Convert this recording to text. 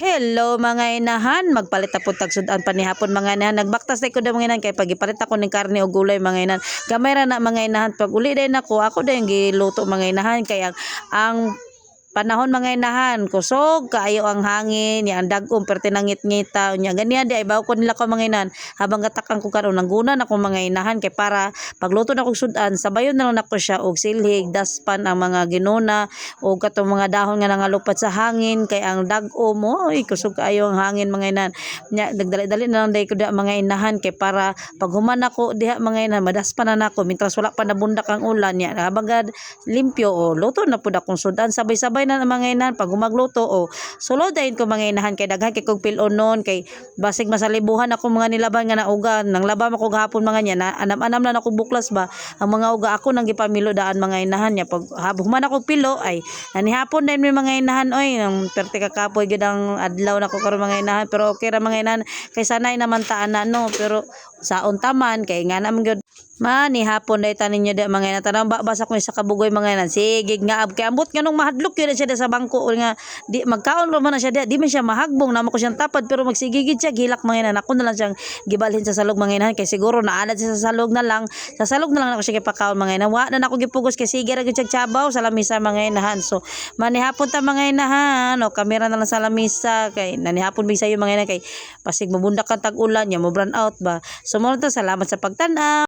Hello mga inahan, magpalit po tagsudan pa ni hapon mga inahan. Nagbaktas na ko da mga inahan kay pagipalit ako ng karne o gulay mga inahan. Gamay ra na mga inahan pag uli din ako din giluto mga inahan kaya ang panahon mga inahan kusog kaayo ang hangin ya ang dagom perti nangit-ngita nya ganyan di ay baw ko nila ko mga inahan habang gatakang ko karon nanggunan ako mga inahan kay para pagluto na kog sudan sabayon na lang nako siya og silhig daspan ang mga ginuna o katong mga dahon nga nangalupat sa hangin kay ang dagom mo ay kusog kaayo ang hangin mga inahan nya nagdali-dali na lang day ko da mga inahan kay para pag human ako diha mga inahan madaspan na nako mintras wala pa nabundak ang ulan nya habang limpyo o luto na pud akong sudan sabay-sabay na mga inahan pag gumagluto o sulod dayon ko mga inahan kay daghan kay kog pilonon kay basig masalibuhan ako mga nilaban nga nauga nang labam ako gahapon mga nya na anam-anam na ako buklas ba ang mga uga ako nang gipamilo daan mga inahan nya pag human ako pilo ay nanihapon din may mga inahan oy nang perti ka kapoy gid ang adlaw nako karon mga inahan pero okay ra mga inahan kay sanay naman taan na no pero saon taman kay nga naman gyud ni hapon day tanin niya mga ina tanang basa ko sa kabugoy mga ina sige nga ab kay ambot nganong mahadlok yun siya sa bangko nga di magkaon ro man siya di man siya mahagbong namo ko siyang tapad pero magsigigid siya gilak mga ina ako na lang siyang gibalhin sa salog mga ina kay siguro naalad siya sa salog na lang ako siya gipakaon mga ina wa na nako gipugos kay sige ra gyud siya tsabaw sa lamisa mga inahan so manihapon ta mga inahan o kamera na lang sa lamisa kay nanihapon bisayo mga ina kay pasig mabundak kan tag-ulan nya mo brown out ba so mo salamat sa pagtan-aw.